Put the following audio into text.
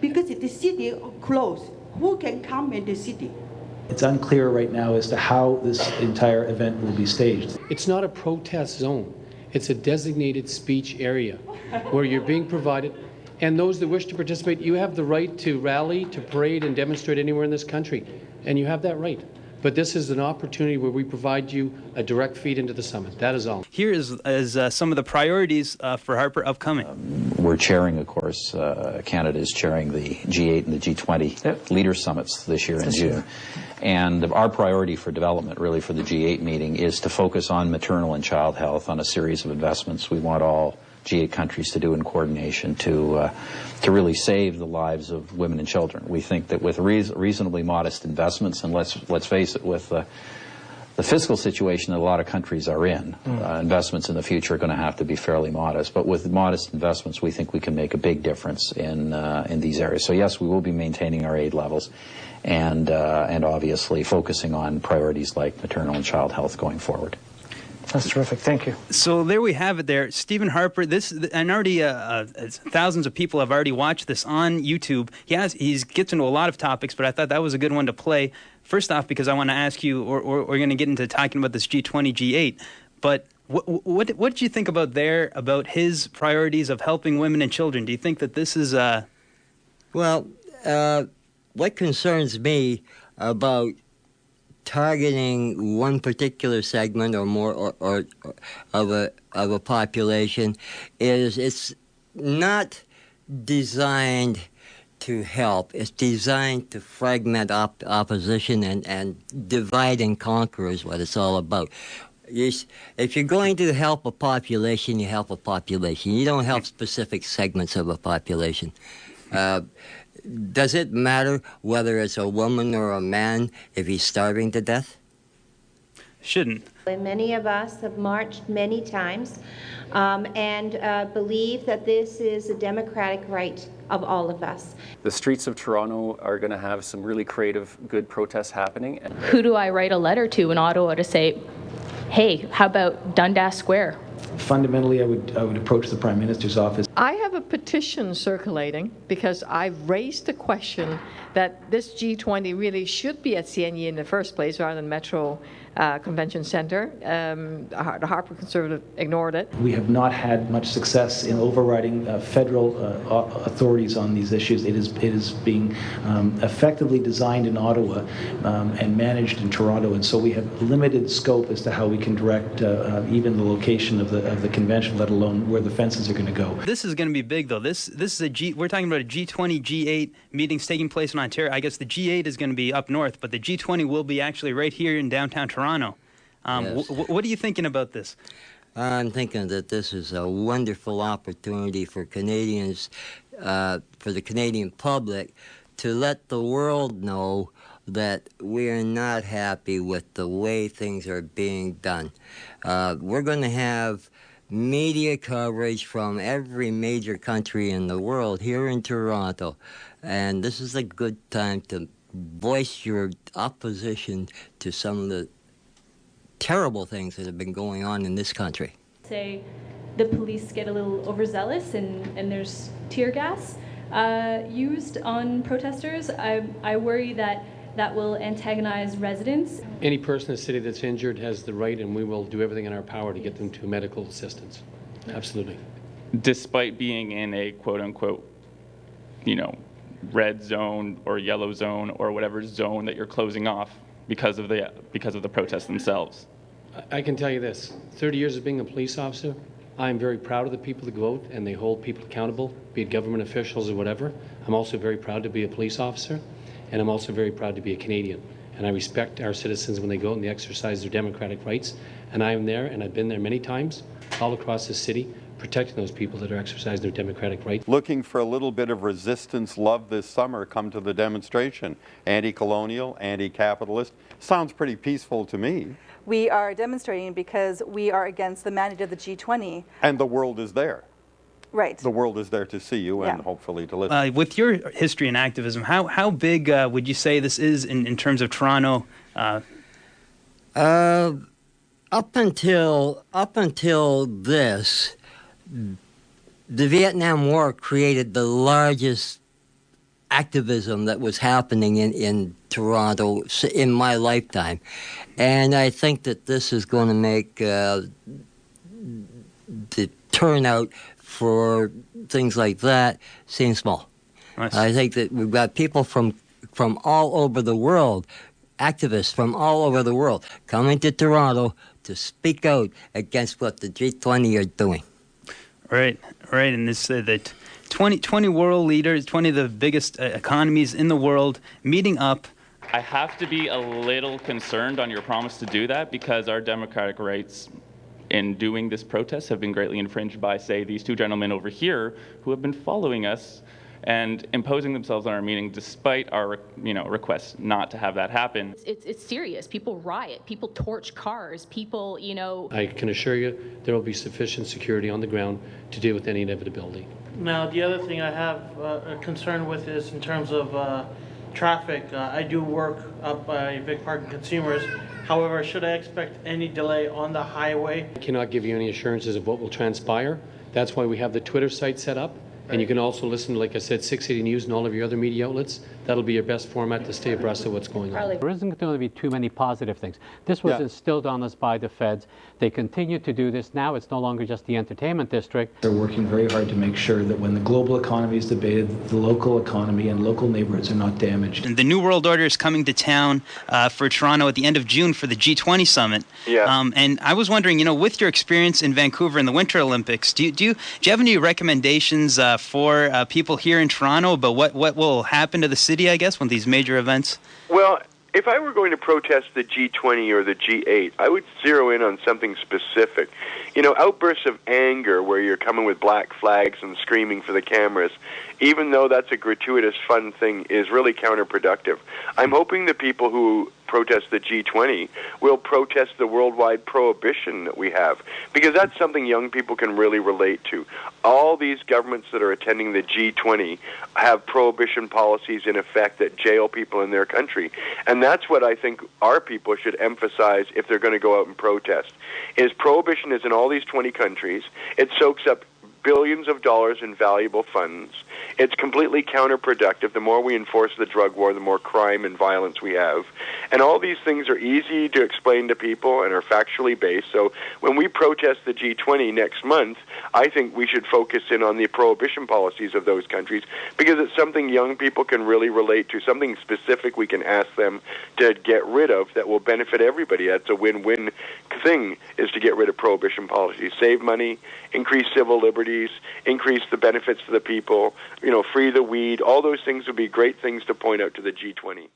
because the city closed. Who can come in the city? It's unclear right now as to how this entire event will be staged. It's not a protest zone. It's a designated speech area where you're being provided, and those that wish to participate, you have the right to rally, to parade, and demonstrate anywhere in this country, and you have that right. But this is an opportunity where we provide you a direct feed into the summit. That is all. Here is some of the priorities for Harper upcoming. We're chairing, of course, Canada is chairing the G8 and the G20 leader summits this year in June. And our priority for development, really, for the G8 meeting is to focus on maternal and child health on a series of investments we want all G8 countries to do in coordination to really save the lives of women and children. We think that with reasonably modest investments, and let's face it, with the fiscal situation that a lot of countries are in, investments in the future are going to have to be fairly modest. But with modest investments, we think we can make a big difference in these areas. So yes, we will be maintaining our aid levels, and obviously focusing on priorities like maternal and child health going forward. That's terrific. Thank you. So there we have it there. Stephen Harper, and already thousands of people have already watched this on YouTube. He gets into a lot of topics, but I thought that was a good one to play. First off, because I want to ask you, or we're going to get into talking about this G20, G8, but what did you think about his priorities of helping women and children? Do you think that this is... Well, what concerns me about targeting one particular segment or more or of a population is it's not designed to help. It's designed to fragment opposition and divide and conquer is what it's all about. If you're going to help a population, you help a population. You don't help specific segments of a population. Does it matter whether it's a woman or a man if he's starving to death? Shouldn't. Many of us have marched many times and believe that this is a democratic right of all of us. The streets of Toronto are going to have some really creative, good protests happening. Who do I write a letter to in Ottawa to say, hey, how about Dundas Square? Fundamentally, I would approach the Prime Minister's office. I have a petition circulating because I've raised the question that this G20 really should be at CNE in the first place rather than Metro Convention Centre. The Harper Conservative ignored it. We have not had much success in overriding federal authorities on these issues. It is being effectively designed in Ottawa and managed in Toronto, and so we have limited scope as to how we can direct even the location of the convention, let alone where the fences are going to go. This is going to be big, though. This is we're talking about a G20, G8 meetings taking place in Ontario. I guess the G8 is going to be up north, but the G20 will be actually right here in downtown Toronto. Yes. What are you thinking about this? I'm thinking that this is a wonderful opportunity for Canadians, for the Canadian public, to let the world know that we are not happy with the way things are being done. We're going to have media coverage from every major country in the world here in Toronto, and this is a good time to voice your opposition to some of the terrible things that have been going on in this country. Say the police get a little overzealous and there's tear gas used on protesters. I worry that will antagonize residents. Any person in the city that's injured has the right, and we will do everything in our power to get them to medical assistance. Absolutely. Despite being in a quote-unquote, red zone or yellow zone or whatever zone that you're closing off because of the protests themselves. I can tell you this, 30 years of being a police officer, I'm very proud of the people that go out and they hold people accountable, be it government officials or whatever. I'm also very proud to be a police officer, and I'm also very proud to be a Canadian. And I respect our citizens when they go out and they exercise their democratic rights. And I am there, and I've been there many times, all across the city, protecting those people that are exercising their democratic rights. Looking for a little bit of resistance love this summer, come to the demonstration. Anti-colonial, anti-capitalist. Sounds pretty peaceful to me. We are demonstrating because we are against the mandate of the G20. And the world is there. Right. The world is there to see you and hopefully to listen. With your history in activism, how big would you say this is in terms of Toronto? Up until this, the Vietnam War created the largest activism that was happening in Toronto in my lifetime. And I think that this is going to make the turnout for things like that seem small. Nice. I think that we've got people from all over the world, activists from all over the world, coming to Toronto to speak out against what the G20 are doing. Right. And this the 20 world leaders, 20 of the biggest economies in the world meeting up. I have to be a little concerned on your promise to do that because our democratic rights in doing this protest have been greatly infringed by, say, these two gentlemen over here who have been following us and imposing themselves on our meeting despite our requests not to have that happen. It's serious. People riot. People torch cars. People, I can assure you there will be sufficient security on the ground to deal with any inevitability. Now, the other thing I have a concern with is in terms of traffic. I do work up by Vic Park and Consumers. However, should I expect any delay on the highway? I cannot give you any assurances of what will transpire. That's why we have the Twitter site set up. And you can also listen, like I said, 680 News and all of your other media outlets. That'll be your best format to stay abreast of what's going on. There isn't going to be too many positive things. This was instilled on us by the feds. They continue to do this. Now it's no longer just the entertainment district. They're working very hard to make sure that when the global economy is debated, the local economy and local neighborhoods are not damaged. And the New World Order is coming to town for Toronto at the end of June for the G20 summit. Yeah. And I was wondering, with your experience in Vancouver in the Winter Olympics, do you have any recommendations for people here in Toronto about what will happen to the city, I guess, when these major events? Well, if I were going to protest the G20 or the G8, I would zero in on something specific. Outbursts of anger where you're coming with black flags and screaming for the cameras, even though that's a gratuitous, fun thing, is really counterproductive. I'm hoping the people who protest the G20 will protest the worldwide prohibition that we have, because that's something young people can really relate to. All these governments that are attending the G20 have prohibition policies in effect that jail people in their country, and that's what I think our people should emphasize if they're going to go out and protest, is prohibition is in all these 20 countries. It soaks up billions of dollars in valuable funds. It's completely counterproductive. The more we enforce the drug war, the more crime and violence we have. And all these things are easy to explain to people and are factually based. So when we protest the G20 next month, I think we should focus in on the prohibition policies of those countries, because it's something young people can really relate to, something specific we can ask them to get rid of that will benefit everybody. That's a win-win thing, is to get rid of prohibition policies. Save money, increase civil liberties, increase the benefits to the people, free the weed. All those things would be great things to point out to the G20.